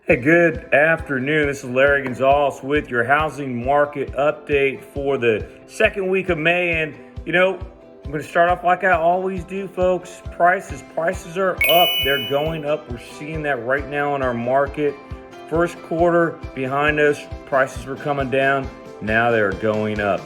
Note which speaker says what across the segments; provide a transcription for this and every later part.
Speaker 1: Hey, good afternoon. This is Larry Gonzales with your housing market update for the second week of May. And, I'm going to start off like I always do, folks. Prices are up. They're going up. We're seeing that right now in our market. First quarter behind us, prices were coming down. Now they're going up.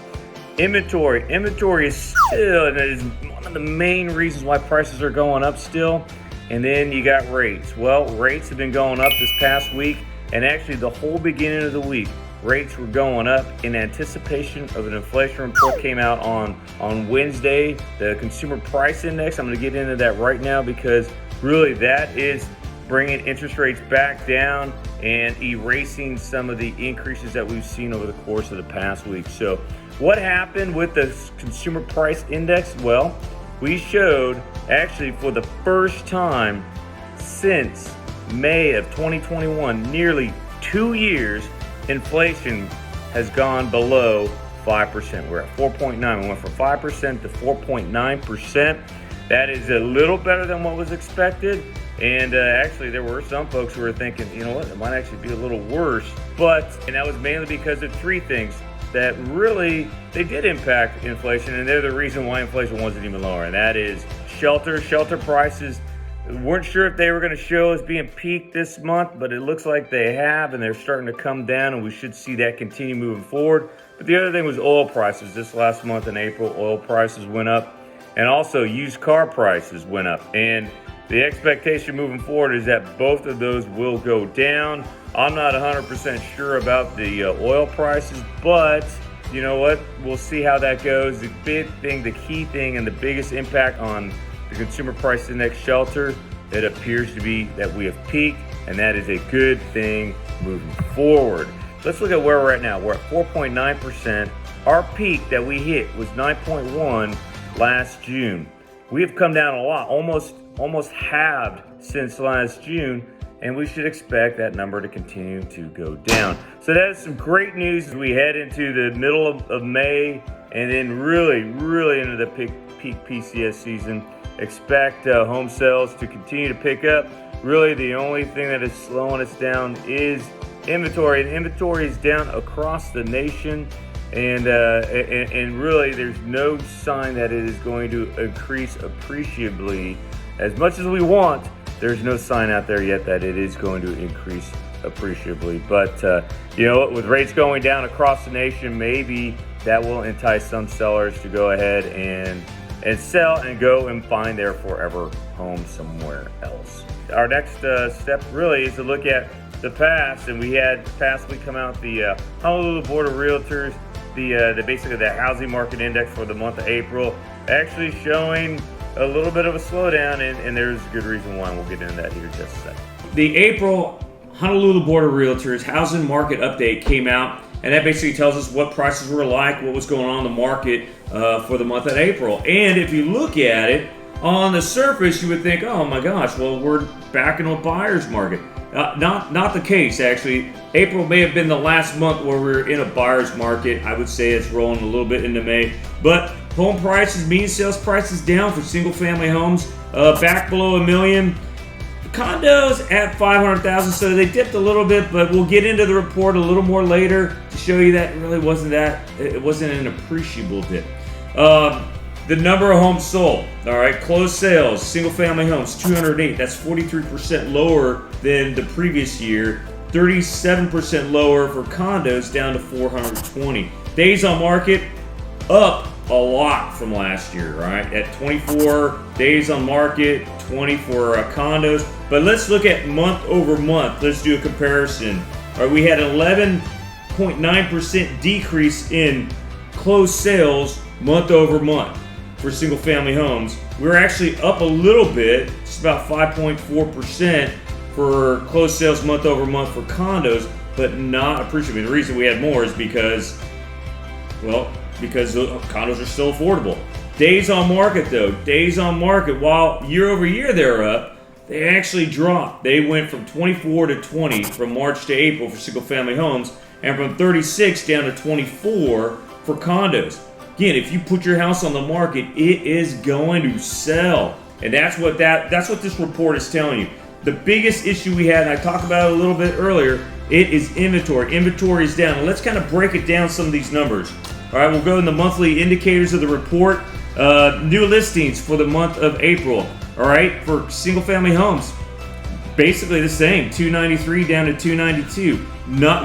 Speaker 1: Inventory is still, and that is one of the main reasons why prices are going up still. And then you got rates. Well, rates have been going up this past week, and actually the whole beginning of the week, rates were going up in anticipation of an inflation report came out on Wednesday, the consumer price index. I'm going to get into that right now because really that is bringing interest rates back down and erasing some of the increases that we've seen over the course of the past week. So what happened with the consumer price index? Well, we showed actually for the first time since May of 2021, nearly 2 years, inflation has gone below 5%. We're at 4.9. We went from 5% to 4.9%. That is a little better than what was expected. And actually, there were some folks who were thinking, you know what, it might actually be a little worse. And that was mainly because of three things that really, they did impact inflation, and they're the reason why inflation wasn't even lower. And that is shelter prices. We weren't sure if they were going to show as being peaked this month, but it looks like they have, and they're starting to come down, and we should see that continue moving forward. But the other thing was oil prices. This last month in April, oil prices went up, and also used car prices went up. And the expectation moving forward is that both of those will go down. I'm not 100% sure about the oil prices, but you know what? We'll see how that goes. The big thing, the key thing, and the biggest impact on the consumer price index shelter, it appears to be that we have peaked, and that is a good thing moving forward. Let's look at where we're at now. We're at 4.9%. Our peak that we hit was 9.1 last June. We have come down a lot, almost halved since last June, and we should expect that number to continue to go down. So that is some great news as we head into the middle of May, and then really into the peak PCS season. Expect home sales to continue to pick up. Really, the only thing that is slowing us down is inventory, and inventory is down across the nation. And really, there's no sign that it is going to increase appreciably as much as we want. There's no sign out there yet that it is going to increase appreciably. But with rates going down across the nation, maybe that will entice some sellers to go ahead and sell and go and find their forever home somewhere else. Our next step really is to look at the past, and we had past week come out the Honolulu Board of Realtors, the basically the housing market index for the month of April, actually showing a little bit of a slowdown, and there's a good reason why. We'll get into that here in just a second. The April Honolulu Board of Realtors housing market update came out, and that basically tells us what prices were like, what was going on in the market for the month of April. And if you look at it on the surface, you would think, oh my gosh, well, we're back in a buyer's market. Not the case, actually. April may have been the last month where we were in a buyer's market. I would say it's rolling a little bit into May. But home prices, median sales prices down for single-family homes, back below $1 million. Condos at $500,000, so they dipped a little bit, but we'll get into the report a little more later to show you that it really wasn't an appreciable dip. The number of homes sold, all right, closed sales, single-family homes, 208. That's 43% lower than the previous year. 37% lower for condos, down to 420. Days on market, up a lot from last year, right? At 24 days on market, 20 for condos. But let's look at month over month. Let's do a comparison. All right, we had an 11.9% decrease in closed sales month over month for single family homes. We're actually up a little bit, just about 5.4% for closed sales month over month for condos, but not appreciably. The reason we had more is because the condos are still affordable. Days on market though, while year over year they're up, they actually dropped. They went from 24 to 20 from March to April for single family homes, and from 36 down to 24 for condos. Again, if you put your house on the market, it is going to sell. And that's what this report is telling you. the biggest issue we had, and I talked about it a little bit earlier, it is inventory. Inventory is down. Let's kind of break it down, some of these numbers. All right, we'll go in the monthly indicators of the report. New listings for the month of April. All right, for single family homes, basically the same, 293 down to 292.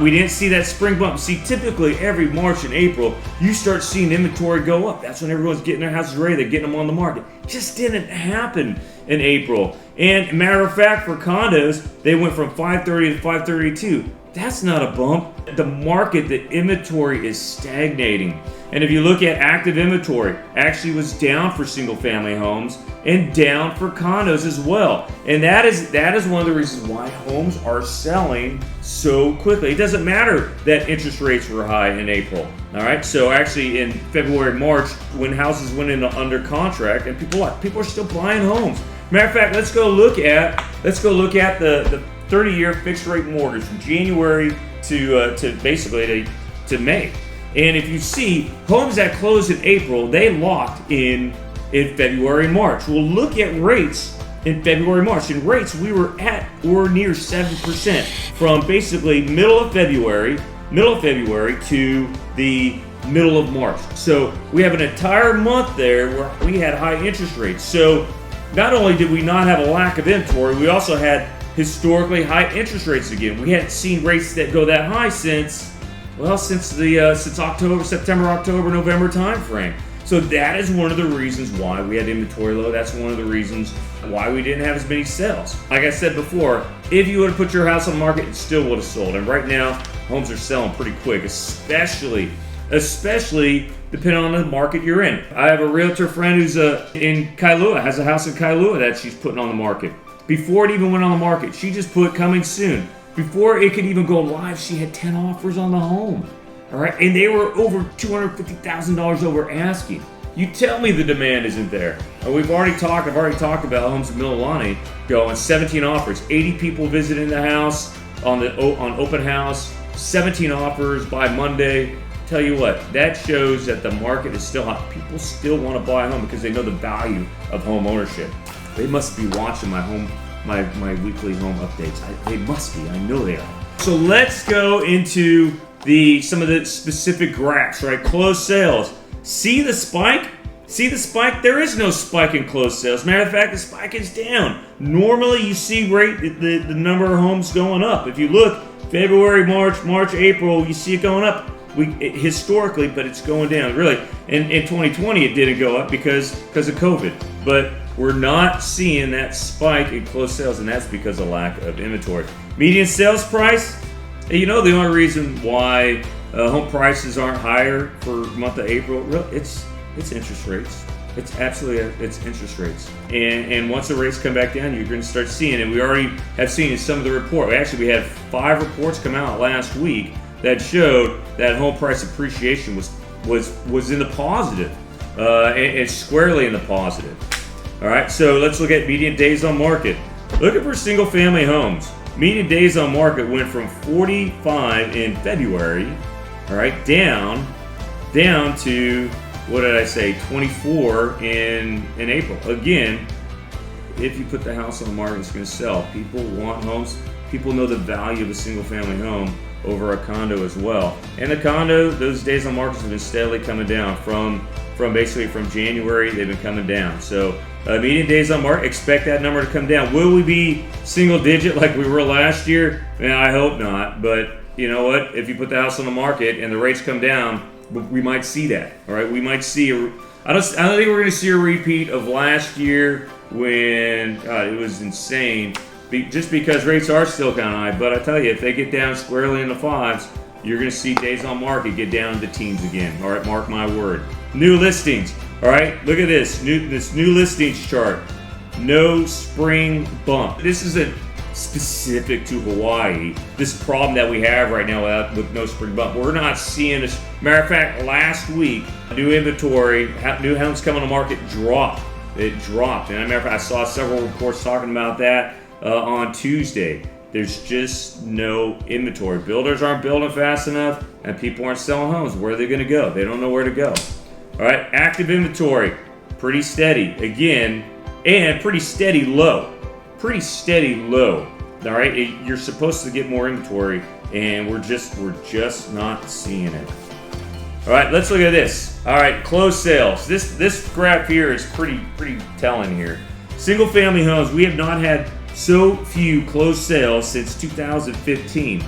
Speaker 1: We didn't see that spring bump. See, typically every March and April, you start seeing inventory go up. That's when everyone's getting their houses ready. They're getting them on the market. Just didn't happen in April. And matter of fact, for condos, they went from 530 to 532. That's not a bump. The market, the inventory is stagnating. And if you look at active inventory, actually was down for single family homes and down for condos as well. And that is one of the reasons why homes are selling so quickly. It doesn't matter that interest rates were high in April. All right. So actually in February, March, when houses went into under contract, and people are still buying homes. Matter of fact, let's go look at the 30-year fixed rate mortgage from January to basically to May. And if you see, homes that closed in April, they locked in February and March. We'll look at rates in February, March. In rates, we were at or near 7% from basically middle of February to the middle of March. So we have an entire month there where we had high interest rates. So not only did we not have a lack of inventory, we also had historically high interest rates again. We hadn't seen rates that go that high since September, October, November time frame. So that is one of the reasons why we had inventory low. That's one of the reasons why we didn't have as many sales. Like I said before, if you would have put your house on the market, it still would have sold. And right now, homes are selling pretty quick, especially depending on the market you're in. I have a realtor friend who's in Kailua, has a house in Kailua that she's putting on the market. Before it even went on the market, she just put coming soon. Before it could even go live, she had 10 offers on the home. All right, and they were over $250,000 over asking. You tell me the demand isn't there. I've already talked about homes in Mililani going 17 offers, 80 people visiting the house on open house, 17 offers by Monday. Tell you what, that shows that the market is still hot. People still want to buy a home because they know the value of home ownership. They must be watching my weekly home updates. They must be. I know they are. So let's go into some of the specific graphs, right? Closed sales. See the spike? There is no spike in closed sales. Matter of fact, the spike is down. Normally, you see the number of homes going up. If you look, February, March, April, you see it going up. Historically, but it's going down. Really, in 2020, it didn't go up because of COVID. But we're not seeing that spike in closed sales, and that's because of lack of inventory. Median sales price. The only reason why home prices aren't higher for the month of April, it's interest rates. It's interest rates. And once the rates come back down, you're going to start seeing it. We already have seen in some of the reports. Actually, we had 5 reports come out last week that showed that home price appreciation was in the positive, and squarely in the positive. All right, so let's look at median days on market. Looking for single family homes. Median days on market went from 45 in February, all right, down to, what did I say, 24 in April. Again, if you put the house on the market, it's going to sell. People want homes. People know the value of a single family home over a condo as well. And the condo, those days on market have been steadily coming down from January. They've been coming down. So median days on market, expect that number to come down. Will we be single digit like we were last year? I hope not. But you know what? If you put the house on the market and the rates come down, we might see that. All right, we might see I don't think we're going to see a repeat of last year when it was insane. Just because rates are still kind of high, but I tell you, if they get down squarely in the 5s, you're going to see days on market get down into teens again. All right, mark my word. New listings. All right, look at this new listings chart. No spring bump. This isn't specific to Hawaii. This problem that we have right now with no spring bump. We're not seeing this. Matter of fact, last week, new inventory, new homes coming to market dropped. It dropped, and I saw several reports talking about that. On Tuesday, there's just no inventory. Builders aren't building fast enough, and people aren't selling homes. Where are they going to go? They don't know where to go. All right, active inventory, pretty steady again, and pretty steady low. pretty steady low. All right, you're supposed to get more inventory, and we're just not seeing it. All right, let's look at this. All right, closed sales. This graph here is pretty telling here. Single family homes, we have not had so few closed sales since 2015.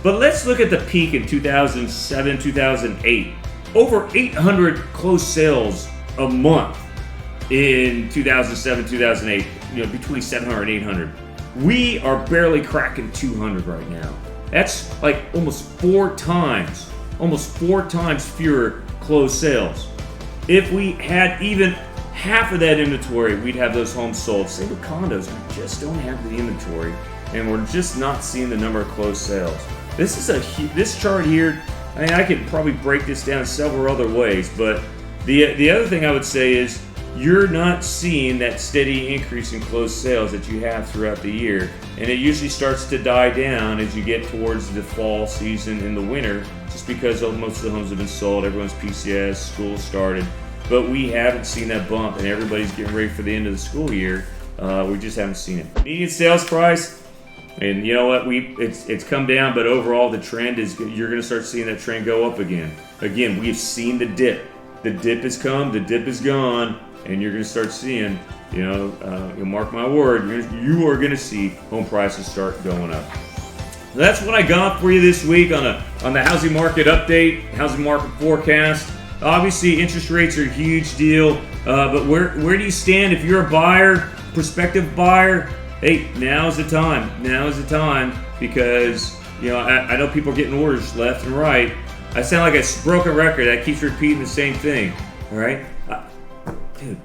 Speaker 1: But let's look at the peak in 2007, 2008. Over 800 closed sales a month in 2007, 2008. Between 700 and 800. We are barely cracking 200 right now. That's like almost four times fewer closed sales. If we had even half of that inventory, we'd have those homes sold. Same with condos, we just don't have the inventory, and we're just not seeing the number of closed sales. This chart here, I mean, I could probably break this down several other ways, but the other thing I would say is you're not seeing that steady increase in closed sales that you have throughout the year, and it usually starts to die down as you get towards the fall season and the winter, just because most of the homes have been sold, everyone's PCS, school started, but we haven't seen that bump, and everybody's getting ready for the end of the school year. We just haven't seen it. Median sales price, and you know what, it's come down, but overall the trend is, you're going to start seeing that trend go up again. Again, we've seen the dip. The dip has come, the dip is gone, and you're going to start seeing, mark my word, you are going to see home prices start going up. That's what I got for you this week on the housing market update, housing market forecast. Obviously, interest rates are a huge deal, but where do you stand if you're a buyer, prospective buyer? Hey, now's the time. Now is the time, because I know people are getting orders left and right. I sound like a broken record that keeps repeating the same thing. All right, dude,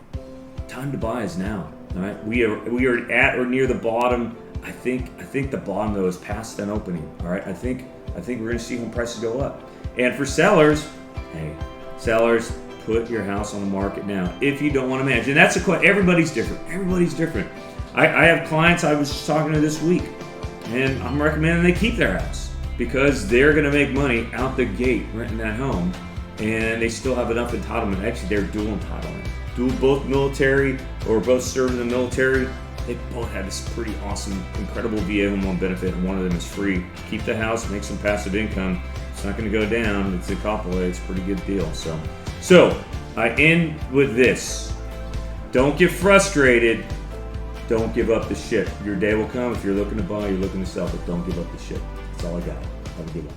Speaker 1: time to buy is now. All right, we are at or near the bottom. I think the bottom though is past an opening. All right, I think we're going to see home prices go up. And for sellers, hey, sellers, put your house on the market now if you don't want to manage. And that's a question. Everybody's different. I have clients I was just talking to this week, and I'm recommending they keep their house because they're going to make money out the gate renting that home, and they still have enough entitlement. Actually, they're dual entitlement. Both military or both serve in the military. They both have this pretty awesome, incredible VA home loan benefit, and one of them is free. Keep the house, make some passive income. It's not going to go down. It's a Kapolei. It's a pretty good deal. So I end with this. Don't get frustrated. Don't give up the ship. Your day will come. If you're looking to buy, you're looking to sell, but don't give up the ship. That's all I got. Have a good one.